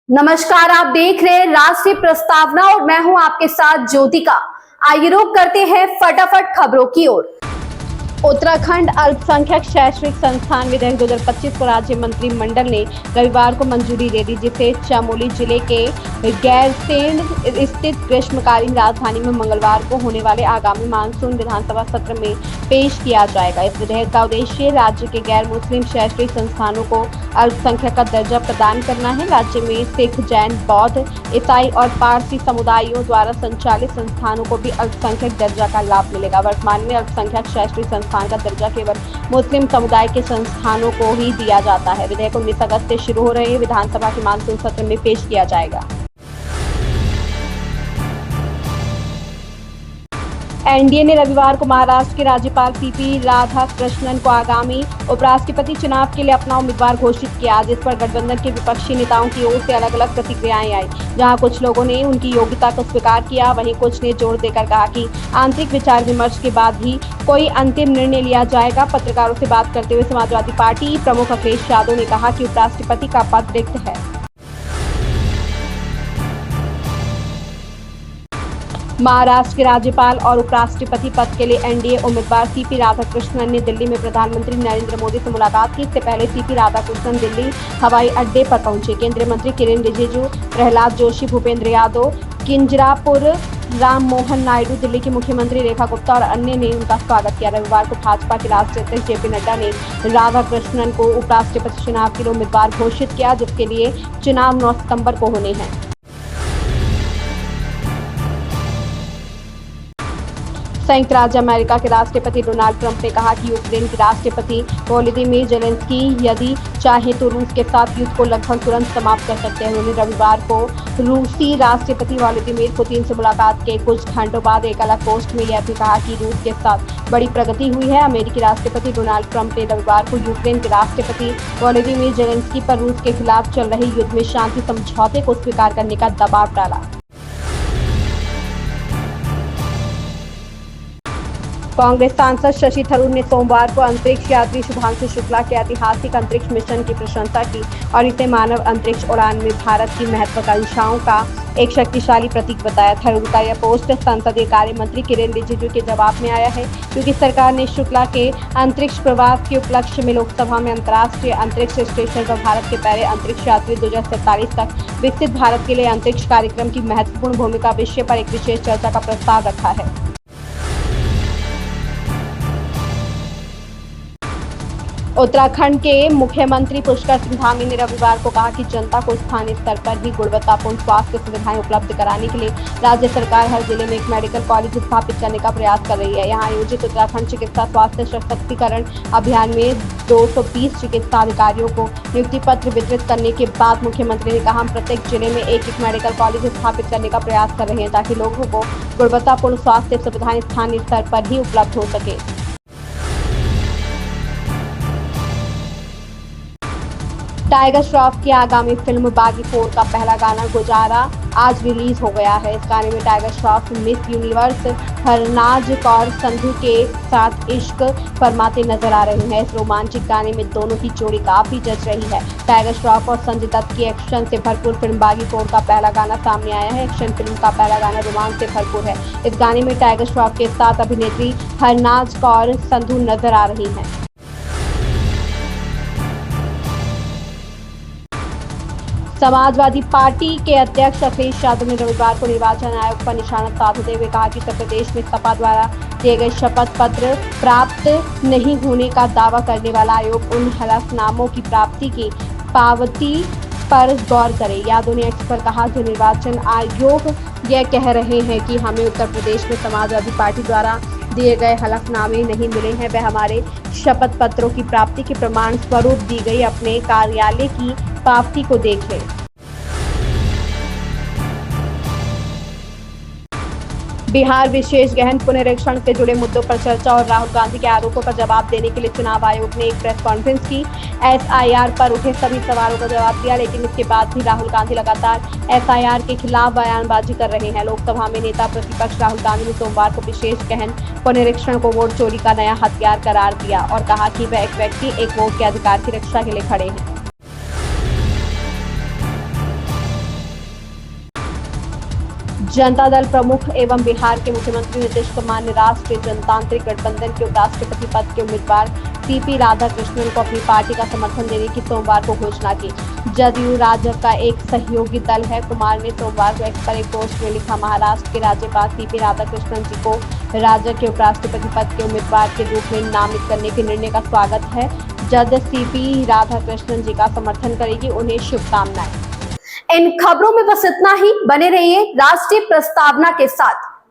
नमस्कार, आप देख रहे हैं राष्ट्रीय प्रस्तावना और मैं हूं आपके साथ ज्योतिका। आइए रुक करते हैं फटाफट खबरों की ओर। उत्तराखंड अल्पसंख्यक शैक्षणिक संस्थान विधेयक 2025 को राज्य मंत्रिमंडल ने रविवार को मंजूरी दे दी, जिसे चमोली जिले के गैरसैंण स्थित ग्रीष्मकालीन राजधानी में मंगलवार को होने वाले आगामी मानसून विधानसभा सत्र में पेश किया जाएगा। इस विधेयक का उद्देश्य राज्य के गैर मुस्लिम शैक्षणिक संस्थानों को अल्पसंख्यक का दर्जा प्रदान करना है। राज्य में सिख, जैन, बौद्ध, ईसाई और पारसी समुदायों द्वारा संचालित संस्थानों को भी अल्पसंख्यक दर्जा का लाभ मिलेगा। वर्तमान में अल्पसंख्यक शैक्षणिक संस्थान का दर्जा केवल मुस्लिम समुदाय के संस्थानों को ही दिया जाता है। विधेयक 19 अगस्त से शुरू हो रहे विधानसभा के मानसून सत्र में पेश किया जाएगा। एनडीए ने रविवार को महाराष्ट्र के राज्यपाल सीपी राधाकृष्णन को आगामी उपराष्ट्रपति चुनाव के लिए अपना उम्मीदवार घोषित किया, जिस पर गठबंधन के विपक्षी नेताओं की ओर से अलग अलग प्रतिक्रियाएं आई। जहां कुछ लोगों ने उनकी योग्यता को स्वीकार किया, वहीं कुछ ने जोर देकर कहा कि आंतरिक विचार विमर्श के बाद ही कोई अंतिम निर्णय लिया जाएगा। पत्रकारों से बात करते हुए समाजवादी पार्टी प्रमुख अखिलेश यादव ने कहा कि उपराष्ट्रपति का पद रिक्त है। महाराष्ट्र के राज्यपाल और उपराष्ट्रपति पद के लिए एनडीए उम्मीदवार सीपी राधाकृष्णन ने दिल्ली में प्रधानमंत्री नरेंद्र मोदी से मुलाकात की। इससे पहले सीपी राधाकृष्णन दिल्ली हवाई अड्डे पर पहुंचे। केंद्रीय मंत्री किरेन रिजिजू, प्रहलाद जोशी, भूपेंद्र यादव, किंजरापुर राम मोहन नायडू, दिल्ली की मुख्यमंत्री रेखा गुप्ता और अन्य ने उनका स्वागत किया। रविवार को भाजपा के राष्ट्रीय अध्यक्ष जेपी नड्डा ने राधाकृष्णन को उपराष्ट्रपति चुनाव के लिए उम्मीदवार घोषित किया, जिसके लिए चुनाव 9 सितंबर को होने हैं। संयुक्त राज्य अमेरिका के राष्ट्रपति डोनाल्ड ट्रंप ने कहा कि यूक्रेन के राष्ट्रपति वोलोदिमीर ज़ेलेंस्की यदि चाहे तो रूस के साथ युद्ध को लगभग तुरंत समाप्त कर सकते हैं। उन्होंने रविवार को रूसी राष्ट्रपति व्लादिमीर पुतिन से मुलाकात के कुछ घंटों बाद एक अलग पोस्ट में यह भी कहा कि रूस के साथ बड़ी प्रगति हुई है। अमेरिकी राष्ट्रपति डोनाल्ड ट्रंप ने रविवार को यूक्रेन के राष्ट्रपति वोलोदिमीर ज़ेलेंस्की पर रूस के खिलाफ चल रहे युद्ध में शांति समझौते को स्वीकार करने का दबाव डाला। कांग्रेस सांसद शशि थरूर ने सोमवार को अंतरिक्ष यात्री शुभांशु शुक्ला के ऐतिहासिक अंतरिक्ष मिशन की प्रशंसा की और इसे मानव अंतरिक्ष उड़ान में भारत की महत्वाकांक्षाओं का एक शक्तिशाली प्रतीक बताया। थरूर का यह पोस्ट संसदीय कार्य मंत्री किरेन रिजिजू के जवाब में आया है, क्योंकि सरकार ने शुक्ला के अंतरिक्ष प्रवास के उपलक्ष्य में लोकसभा में अंतर्राष्ट्रीय अंतरिक्ष स्टेशन पर भारत के पहले अंतरिक्ष यात्री 2047 तक विकसित भारत के लिए अंतरिक्ष कार्यक्रम की महत्वपूर्ण भूमिका विषय पर एक विशेष चर्चा का प्रस्ताव रखा है। उत्तराखंड के मुख्यमंत्री पुष्कर सिंह धामी ने रविवार को कहा कि जनता को स्थानीय स्तर पर ही गुणवत्तापूर्ण स्वास्थ्य सुविधाएं उपलब्ध कराने के लिए राज्य सरकार हर जिले में एक मेडिकल कॉलेज स्थापित करने का प्रयास कर रही है। यहां आयोजित उत्तराखंड चिकित्सा स्वास्थ्य सशक्तिकरण अभियान में 220 चिकित्सा अधिकारियों को नियुक्ति पत्र वितरित करने के बाद मुख्यमंत्री ने कहा, हम प्रत्येक जिले में एक मेडिकल कॉलेज स्थापित करने का प्रयास कर रहे हैं, ताकि लोगों को गुणवत्तापूर्ण स्वास्थ्य सुविधाएं स्थानीय स्तर पर ही उपलब्ध हो सके। टाइगर श्रॉफ की आगामी फिल्म बागी 4 का पहला गाना गुजारा आज रिलीज हो गया है। इस गाने में tiger Shroff miss universe Harnaaz Kaur Sandhu के साथ इश्क फरमाते नजर आ रहे हैं। इस रोमांटिक गाने में दोनों की जोड़ी काफी जच रही है। टाइगर श्रॉफ और संजय दत्त की एक्शन से भरपूर फिल्म बागी 4 का पहला गाना सामने आया है। एक्शन फिल्म का पहला गाना रोमांच से भरपूर है। इस गाने में टाइगर श्रॉफ के साथ अभिनेत्री हरनाज कौर संधू नजर आ रही हैं। समाजवादी पार्टी के अध्यक्ष अखिलेश यादव ने रविवार को निर्वाचन आयोग पर निशाना साधते हुए कहा कि उत्तर प्रदेश में सपा द्वारा दिए गए शपथ पत्र प्राप्त नहीं होने का दावा करने वाला आयोग उन हलफनामों की प्राप्ति की पावती पर गौर करे। यादव ने एक्स पर कहा, जो निर्वाचन आयोग यह कह रहे हैं कि हमें उत्तर प्रदेश में समाजवादी पार्टी द्वारा दिए गए हलफनामे नहीं मिले हैं, वह हमारे शपथ पत्रों की प्राप्ति के प्रमाण स्वरूप दी गई अपने कार्यालय की पावती को देखें। बिहार विशेष गहन पुनरीक्षण से जुड़े मुद्दों पर चर्चा और राहुल गांधी के आरोपों पर जवाब देने के लिए चुनाव आयोग ने एक प्रेस कॉन्फ्रेंस की। एसआईआर पर उठे सभी सवालों का जवाब दिया, लेकिन इसके बाद भी राहुल गांधी लगातार एसआईआर के खिलाफ बयानबाजी कर रहे हैं। लोकसभा में नेता प्रतिपक्ष राहुल गांधी ने सोमवार को विशेष गहन पुनरीक्षण को वोट चोरी का नया हथियार करार दिया और कहा कि वह एक व्यक्ति एक वोट के अधिकार की रक्षा के लिए खड़े हैं। जनता दल प्रमुख एवं बिहार के मुख्यमंत्री नीतीश कुमार ने राष्ट्रीय जनतांत्रिक गठबंधन के उपराष्ट्रपति पद के उम्मीदवार सीपी राधाकृष्णन को अपनी पार्टी का समर्थन देने की सोमवार को घोषणा की। जदयू राजग का एक सहयोगी दल है। कुमार ने सोमवार को एक्स पर एक पोस्ट में लिखा, महाराष्ट्र के राज्यपाल सीपी राधाकृष्णन जी को राजग के उपराष्ट्रपति पद के उम्मीदवार के रूप में नामित करने के निर्णय का स्वागत है। जद सीपी राधाकृष्णन जी का समर्थन करेगी, उन्हें शुभकामनाएं। इन खबरों में बस इतना ही। बने रहिए राष्ट्रीय प्रस्तावना के साथ।